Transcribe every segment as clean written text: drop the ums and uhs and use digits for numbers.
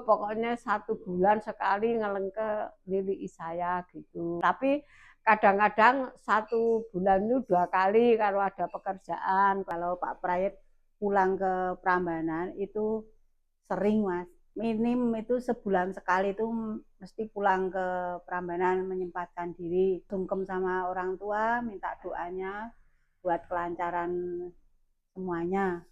Pokoknya 1 bulan sekali ngelengke lili saya gitu. Tapi kadang-kadang 1 bulan itu 2 kali kalau ada pekerjaan. Kalau Pak Prayit pulang ke Prambanan itu sering Mas. Minim itu sebulan sekali itu mesti pulang ke Prambanan menyempatkan diri. Sungkem sama orang tua, minta doanya buat kelancaran semuanya.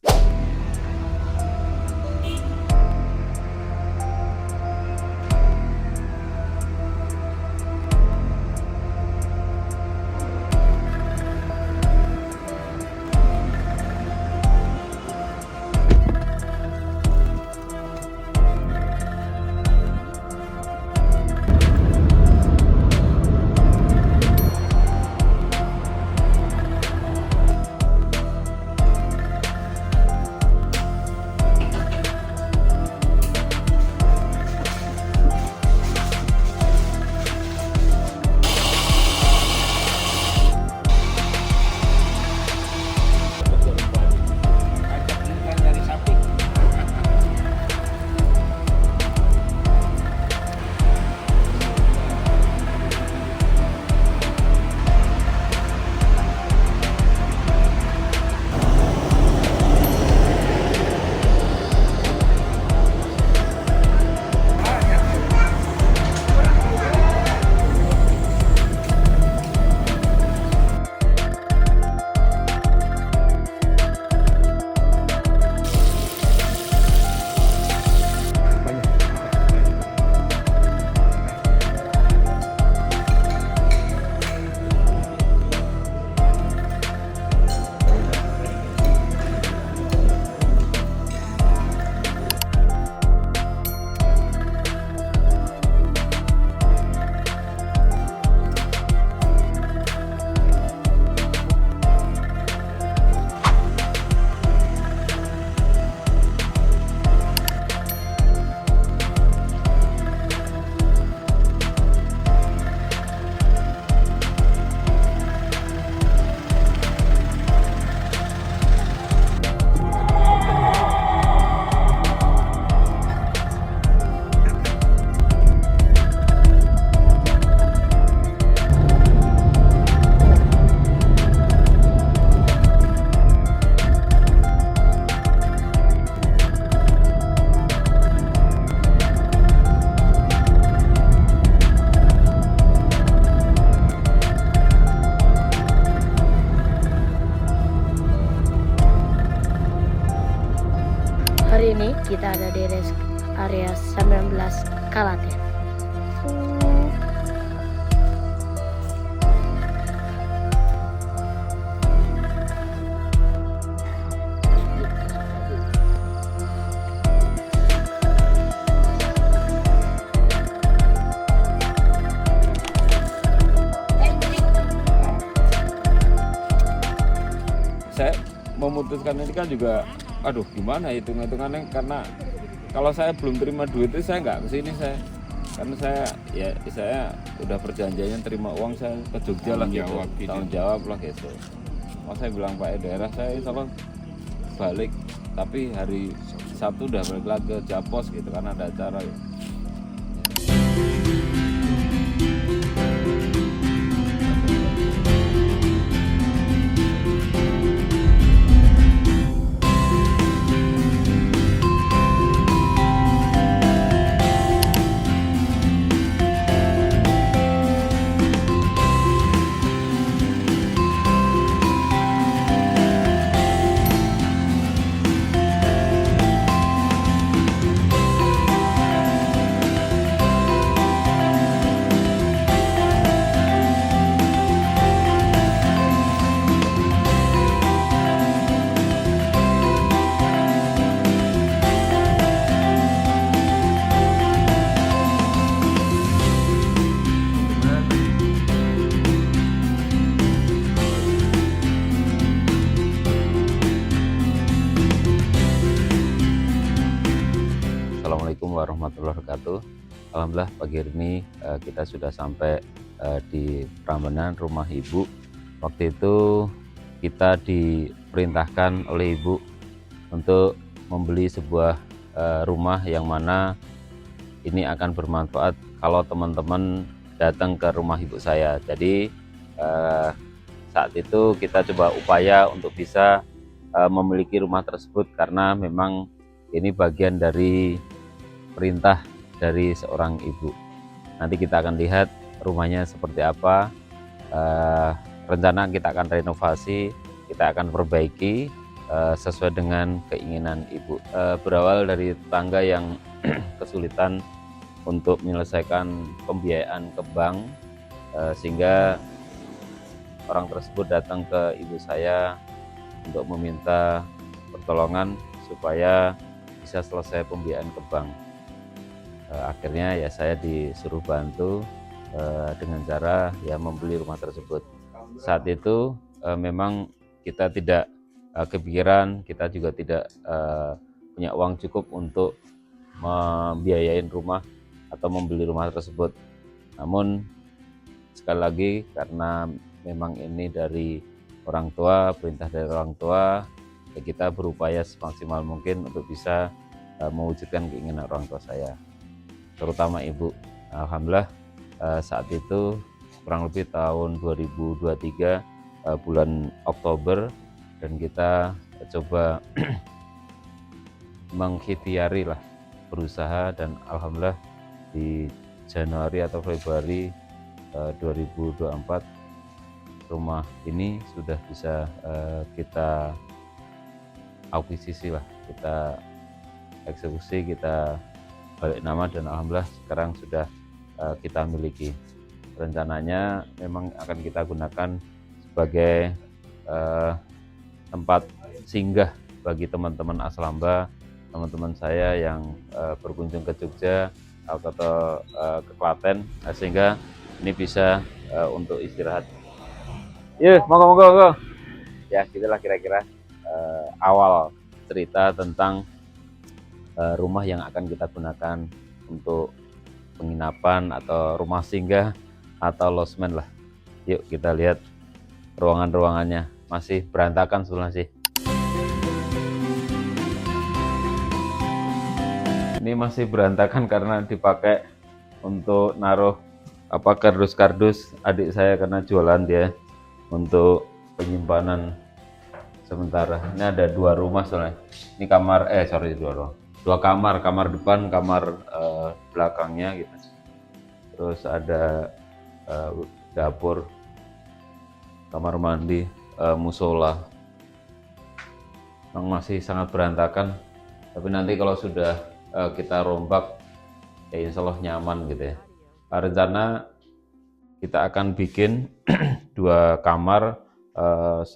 Hari ini kita ada di area 19 Kalaten. Saya memutuskan ini kan juga aduh gimana hitung-hitungannya, karena kalau saya belum terima duit itu saya nggak kesini karena saya udah perjanjiannya terima uang saya ke Jogja lah gitu, tanggung jawab lah gitu. Saya bilang Pak daerah saya insya Allah balik, tapi hari Sabtu udah balik lagi ke Japos gitu karena ada acara gitu. Assalamualaikum warahmatullahi wabarakatuh. Alhamdulillah pagi ini kita sudah sampai di Prambanan, rumah Ibu. Waktu itu kita diperintahkan oleh Ibu untuk membeli sebuah rumah yang mana ini akan bermanfaat kalau teman-teman datang ke rumah ibu saya. Jadi saat itu kita coba upaya untuk bisa memiliki rumah tersebut, karena memang ini bagian dari perintah dari seorang ibu. Nanti kita akan lihat rumahnya seperti apa. Rencana kita akan renovasi, kita akan perbaiki sesuai dengan keinginan ibu. Berawal dari tetangga yang kesulitan untuk menyelesaikan pembiayaan ke bank, sehingga orang tersebut datang ke ibu saya untuk meminta pertolongan supaya bisa selesai pembiayaan ke bank. Akhirnya ya saya disuruh bantu dengan cara ya membeli rumah tersebut. Saat itu memang kita tidak kepikiran, kita juga tidak punya uang cukup untuk membiayain rumah atau membeli rumah tersebut. Namun sekali lagi, karena memang ini dari orang tua, perintah dari orang tua, ya kita berupaya semaksimal mungkin untuk bisa mewujudkan keinginan orang tua saya, terutama ibu. Alhamdulillah saat itu kurang lebih tahun 2023 bulan Oktober, dan kita coba mengkhitiari lah, berusaha, dan alhamdulillah di Januari atau Februari 2024 rumah ini sudah bisa kita akuisisi lah, kita eksekusi, kita balik nama, dan alhamdulillah sekarang sudah kita miliki. Rencananya memang akan kita gunakan sebagai tempat singgah bagi teman-teman Aslamba, teman-teman saya yang berkunjung ke Jogja atau ke Klaten, sehingga ini bisa untuk istirahat. Yuk, monggo. Ya, gitulah kira-kira awal cerita tentang rumah yang akan kita gunakan untuk penginapan atau rumah singgah atau losmen lah. Yuk kita lihat ruangan-ruangannya. Masih berantakan sebetulnya sih. Ini masih berantakan karena dipakai untuk naruh kardus-kardus adik saya, karena jualan dia, untuk penyimpanan sementara. Ini ada 2 rumah soalnya. Ini kamar, dua kamar, kamar depan, kamar belakangnya gitu. Terus ada dapur, kamar mandi, musola. Memang masih sangat berantakan, tapi nanti kalau sudah kita rombak ya insya Allah nyaman gitu ya. Rencana kita akan bikin 2 kamar, 1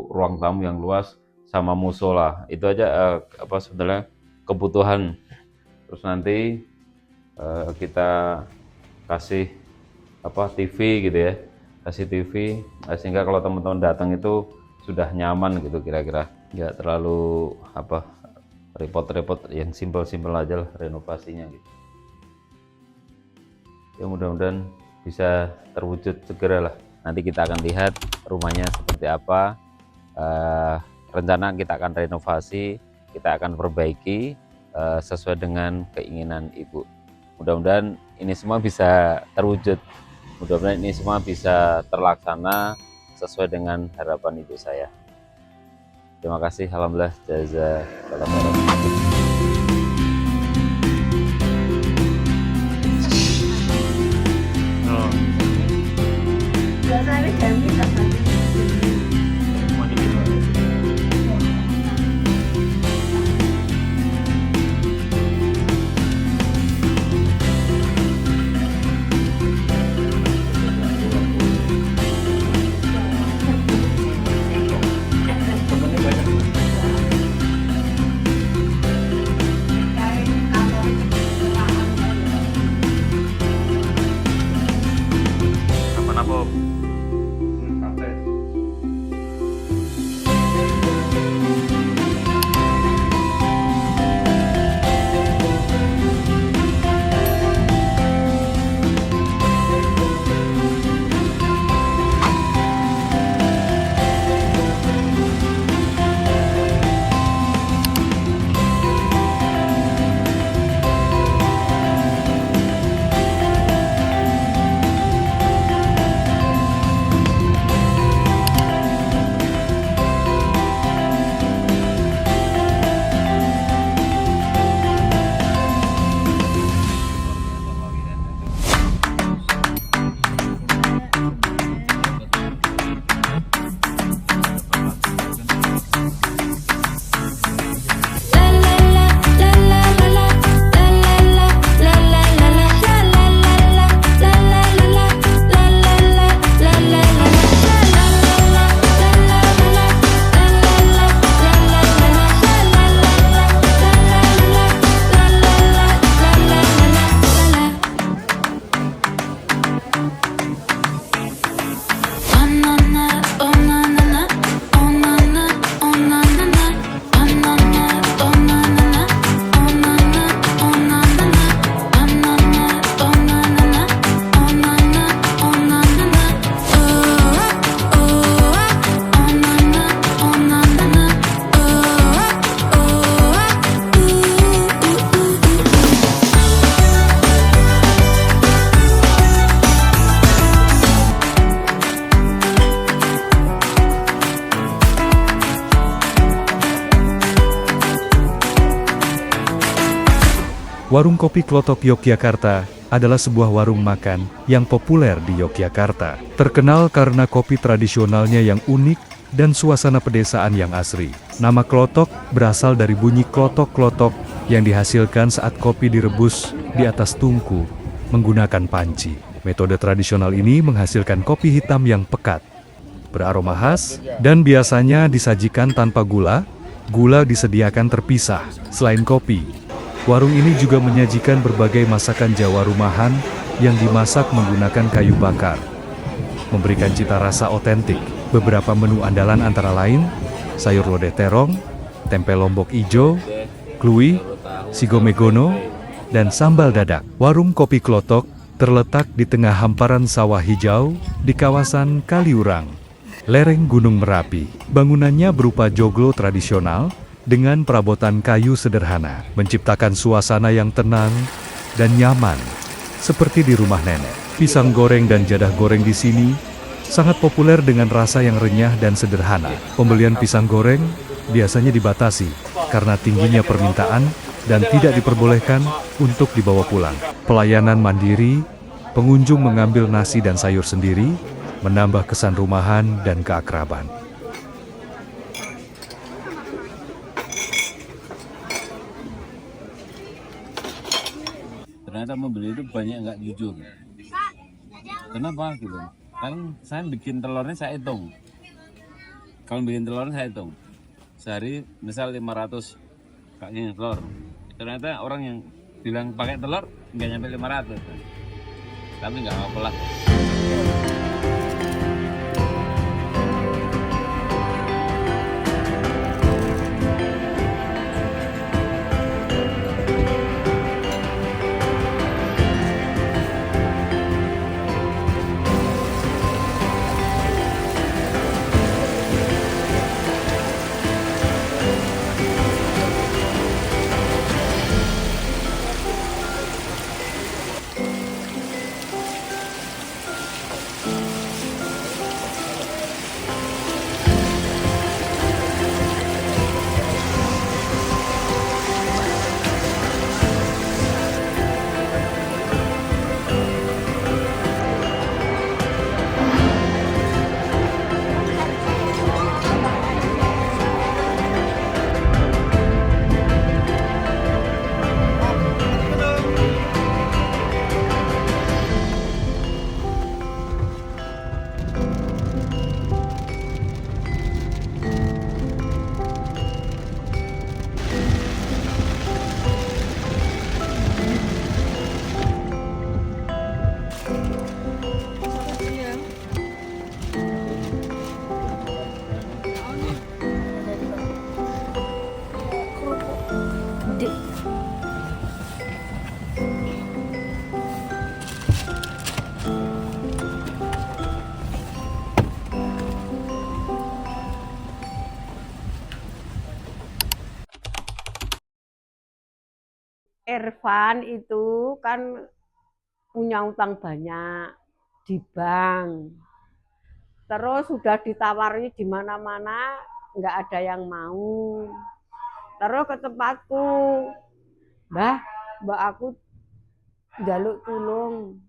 ruang tamu yang luas sama musola. Itu aja sebenarnya kebutuhan. Terus nanti kita kasih TV gitu ya, kasih TV sehingga kalau teman-teman datang itu sudah nyaman gitu, kira-kira nggak terlalu repot-repot, yang simpel-simpel aja lah renovasinya gitu. Ya mudah-mudahan bisa terwujud segera lah. Nanti kita akan lihat rumahnya seperti apa. Rencana kita akan renovasi, kita akan perbaiki sesuai dengan keinginan ibu. Mudah-mudahan ini semua bisa terwujud, mudah-mudahan ini semua bisa terlaksana sesuai dengan harapan ibu saya. Terima kasih, alhamdulillah, jazakallahu khairan. Warung Kopi Klothok Yogyakarta adalah sebuah warung makan yang populer di Yogyakarta. Terkenal karena kopi tradisionalnya yang unik dan suasana pedesaan yang asri. Nama klothok berasal dari bunyi klotok-klotok yang dihasilkan saat kopi direbus di atas tungku menggunakan panci. Metode tradisional ini menghasilkan kopi hitam yang pekat, beraroma khas, dan biasanya disajikan tanpa gula. Gula disediakan terpisah. Selain kopi, warung ini juga menyajikan berbagai masakan Jawa rumahan yang dimasak menggunakan kayu bakar, memberikan cita rasa otentik. Beberapa menu andalan antara lain sayur lodeh terong, tempe lombok ijo, klui, sigo megono, dan sambal dadak. Warung Kopi Klothok terletak di tengah hamparan sawah hijau di kawasan Kaliurang, lereng Gunung Merapi. Bangunannya berupa joglo tradisional dengan perabotan kayu sederhana, menciptakan suasana yang tenang dan nyaman, seperti di rumah nenek. Pisang goreng dan jadah goreng di sini sangat populer dengan rasa yang renyah dan sederhana. Pembelian pisang goreng biasanya dibatasi karena tingginya permintaan dan tidak diperbolehkan untuk dibawa pulang. Pelayanan mandiri, pengunjung mengambil nasi dan sayur sendiri, menambah kesan rumahan dan keakraban. Ternyata membeli itu banyak nggak jujur. Kenapa gitu? Kan saya bikin telurnya saya hitung. Kalau bikin telurnya saya hitung. Sehari misal 500 kayaknya telur. Ternyata orang yang bilang pakai telur nggak nyampe 500. Tapi nggak apa-apa lah. Irfan itu kan punya utang banyak di bank. Terus sudah ditawari di mana-mana, nggak ada yang mau. Terus ke tempatku, mbak aku njaluk tulung.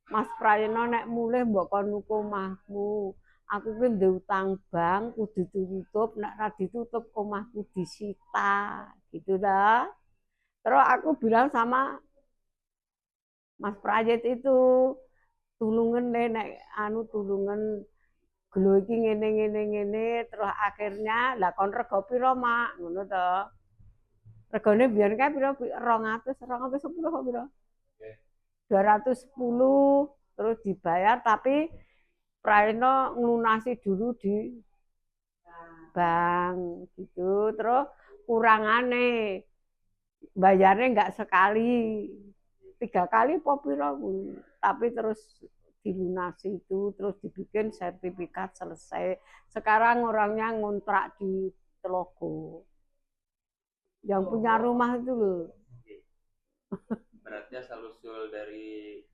Mas Prayana nek mulih mbok kon nuku omahku. Aku ki ndek utang bank kudu ditutup, nek ora ditutup omahku disita. Gitu dah. Terus aku bilang sama Mas Prayit itu, tulungen nek tulungen gelo iki ngene terus akhirnya lah kon rego pira mak ngono to. Regane biyen kae pira 200 210 kok pira? 210 terus dibayar tapi Prayitno nglunasi dulu di bank gitu. Terus kurangane bayarnya nggak sekali, 3 kali apa pira tapi terus dilunasi itu, terus dibikin sertifikat selesai. Sekarang orangnya ngontrak di Telogo. Yang punya rumah itu loh. Berarti asal usul dari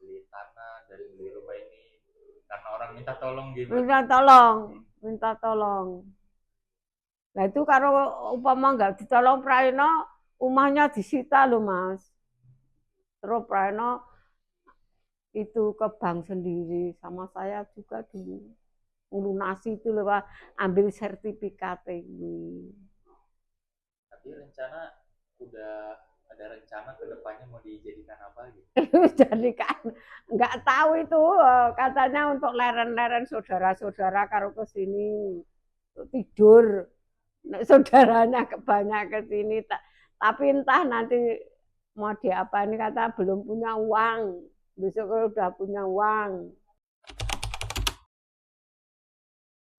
beli tanah, dari beli rumah ini karena orang minta tolong gitu. Minta tolong. Nah itu kalau upama nggak ditolong Prayitno, rumahnya disita loh Mas. Terus Prayana itu ke bank sendiri sama saya juga dulu melunasi itu lewat ambil sertifikat ini. Tapi rencana udah ada rencana ke depannya mau dijadikan apa gitu? Jadi kan nggak tahu itu katanya untuk leren-leren saudara-saudara karo ke sini tidur. Nek saudaranya banyak ke sini tapi entah nanti mau diapa ini kata belum punya uang. Besok kalau udah punya uang.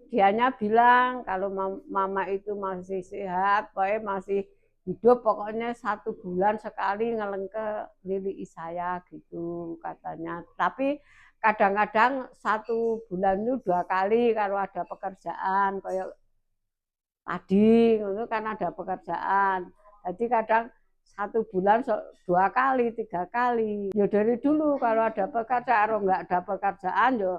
Dianya bilang kalau mama itu masih sehat, pokoknya masih hidup, pokoknya 1 bulan sekali ngelengke lili saya gitu katanya. Tapi kadang-kadang 1 bulan itu 2 kali kalau ada pekerjaan kayak tadi itu kan ada pekerjaan. Jadi kadang 1 bulan 2 kali, 3 kali. Ya dari dulu kalau ada pekerjaan, kalau nggak ada pekerjaan ya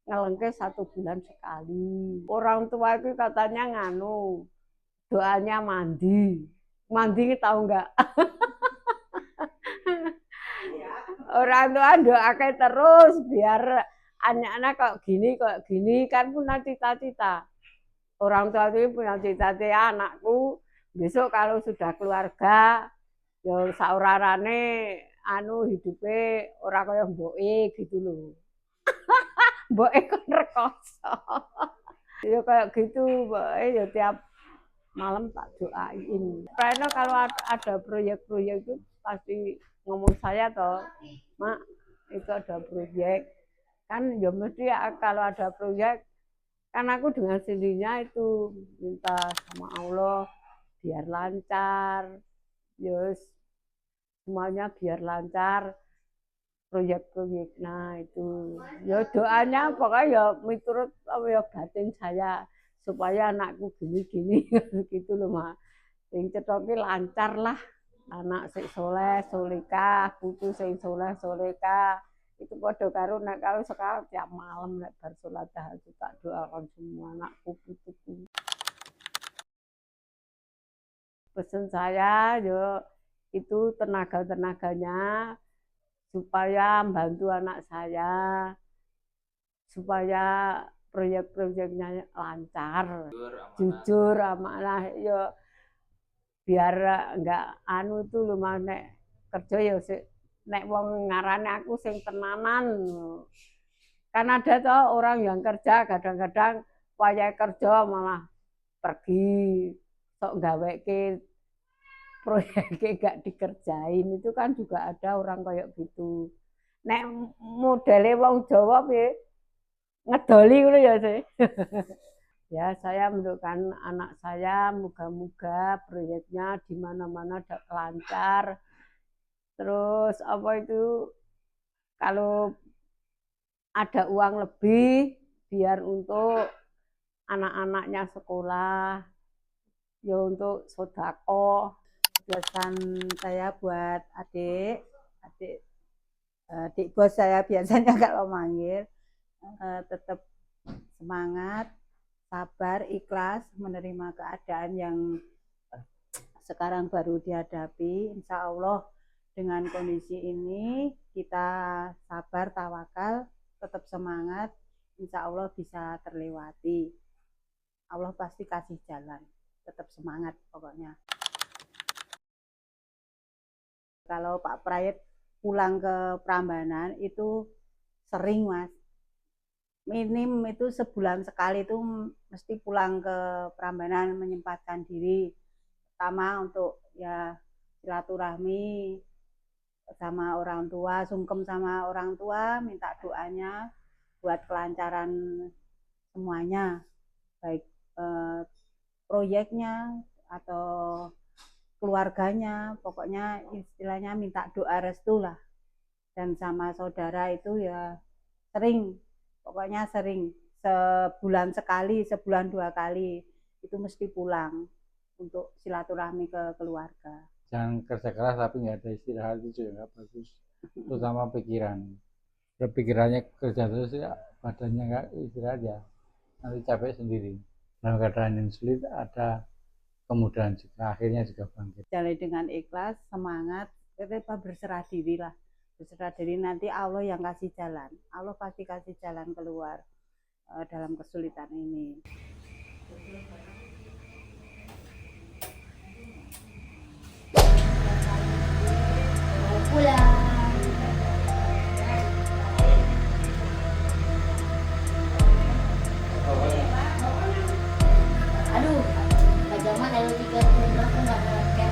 ngelengke 1 bulan sekali. Orang tua itu katanya nganu, doanya mandi. Mandi tahu nggak? Orang tua doakan terus biar anak-anak kok gini kan punya cita-cita. Orang tua itu punya cita-cita anakku besok kalau sudah keluarga ya saurarane anu hidupnya orang kaya mboke gitu loh. Mboke kon rekoso. Ya kayak gitu, mboke ya tiap malam tak doain. Karena kalau ada proyek-proyek itu pasti ngomong saya toh, Mak, itu ada proyek. Kan ya mesti kalau ada proyek kan aku dengan sendirinya itu minta sama Allah biar lancar, yes, semuanya biar lancar proyek-proyek. Nah itu ya doanya pokoknya ya menurut ya batin saya supaya anakku gini-gini gitu loh Mak. Sing cetoke lancar lah, anak sing soleh solehah, putu sing soleh solehah. Itu padha karo nek kalau sekarang tiap malam nek bar salat tahajud tak doakan semua anakku putuku. Pesan saya yo itu tenaga-tenaganya supaya membantu anak saya supaya proyek-proyeknya lancar, jujur amanah yo biar enggak anu itu lumayan nek kerja ya nek wong ngarane aku sing tenanan. Kan ada toh orang yang kerja kadang-kadang wayahe kerja malah pergi sok gaweke proyeknya gak dikerjain itu kan juga ada orang kayak gitu. Nek modele wong Jawa piye ngedoli ngono ya sih. Ya saya mendoakan anak saya moga-moga proyeknya di mana-mana lancar. Terus apa itu kalau ada uang lebih biar untuk anak-anaknya sekolah, ya untuk sodako. Pesan saya buat adik bos saya biasanya kalau manggil tetap semangat, sabar, ikhlas menerima keadaan yang sekarang baru dihadapi. Insya Allah dengan kondisi ini kita sabar, tawakal, tetap semangat. Insya Allah bisa terlewati. Allah pasti kasih jalan. Tetap semangat pokoknya. Kalau Pak Prayit pulang ke Prambanan itu sering Mas. Minim itu sebulan sekali itu mesti pulang ke Prambanan menyempatkan diri. Pertama untuk ya silaturahmi sama orang tua, sungkem sama orang tua, minta doanya buat kelancaran semuanya, baik proyeknya atau keluarganya, pokoknya istilahnya minta doa restu lah. Dan sama saudara itu ya sering, pokoknya sering sebulan sekali, sebulan 2 kali itu mesti pulang untuk silaturahmi ke keluarga. Jangan kerja keras tapi nggak ada istirahat itu juga nggak bagus, terutama pikiran. Pikirannya kerja terus ya, badannya nggak istirahat ya nanti capek sendiri. Dalam keadaan yang sulit ada kemudahan juga, akhirnya juga bangkit. Jalani dengan ikhlas, semangat, kita berserah diri lah, berserah diri, nanti Allah yang kasih jalan, Allah pasti kasih jalan keluar dalam kesulitan ini. Pulang. Aduh, pajaman L30 aku nggak pakai.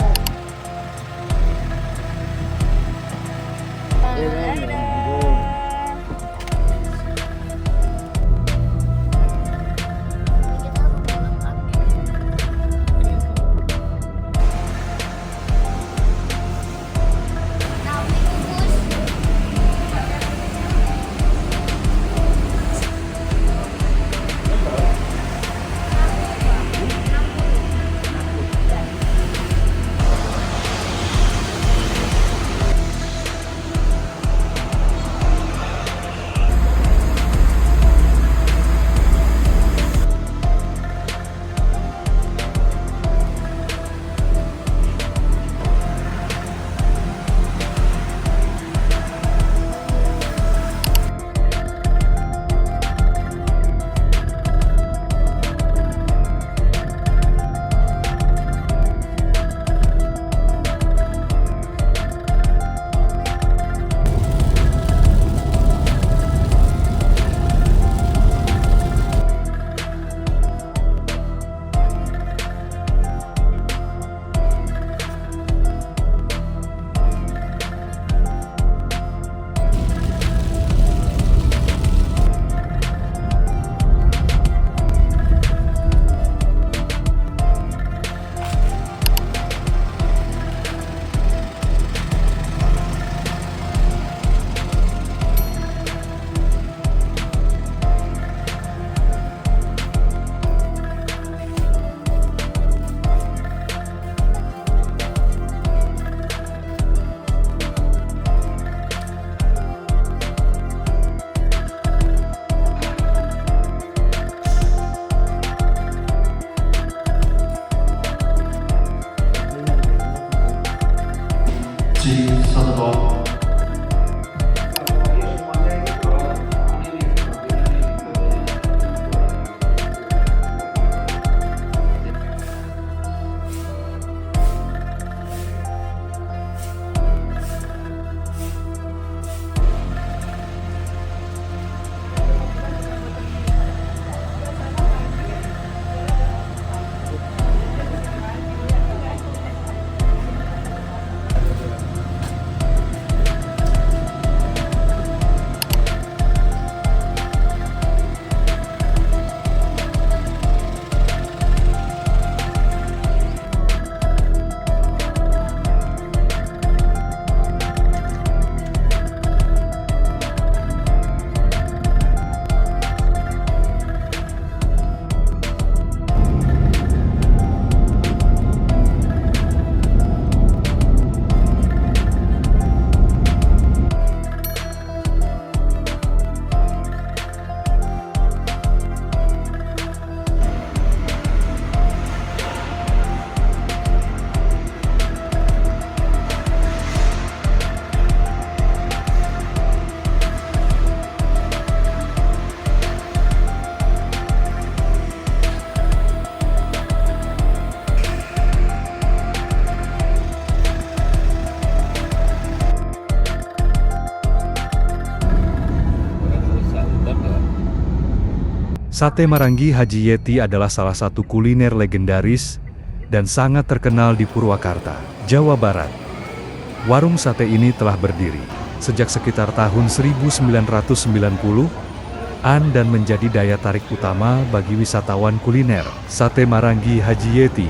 Sate Marangi Haji Yeti adalah salah satu kuliner legendaris dan sangat terkenal di Purwakarta, Jawa Barat. Warung sate ini telah berdiri sejak sekitar tahun 1990-an dan menjadi daya tarik utama bagi wisatawan kuliner. Sate Marangi Haji Yeti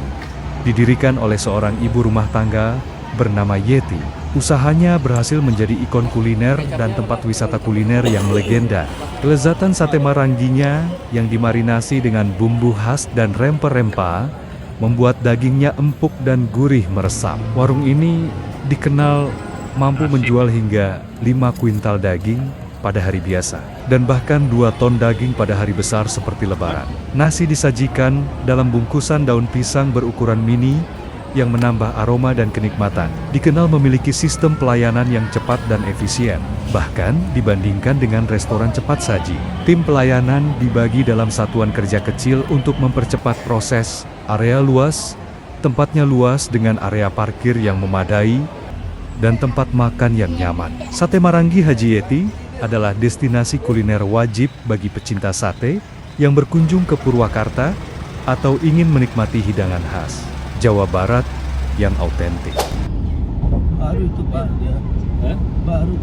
didirikan oleh seorang ibu rumah tangga bernama Yeti. Usahanya berhasil menjadi ikon kuliner dan tempat wisata kuliner yang legenda. Kelezatan sate Maranginya yang dimarinasi dengan bumbu khas dan rempah-rempah membuat dagingnya empuk dan gurih meresap. Warung ini dikenal mampu menjual hingga 5 kuintal daging pada hari biasa dan bahkan 2 ton daging pada hari besar seperti Lebaran. Nasi disajikan dalam bungkusan daun pisang berukuran mini yang menambah aroma dan kenikmatan. Dikenal memiliki sistem pelayanan yang cepat dan efisien. Bahkan dibandingkan dengan restoran cepat saji, tim pelayanan dibagi dalam satuan kerja kecil untuk mempercepat proses. Area luas, tempatnya luas dengan area parkir yang memadai, dan tempat makan yang nyaman. Sate Marangi Haji Yeti adalah destinasi kuliner wajib bagi pecinta sate yang berkunjung ke Purwakarta atau ingin menikmati hidangan khas Jawa Barat yang autentik. Baru itu Pak, ya. Hah? Baru.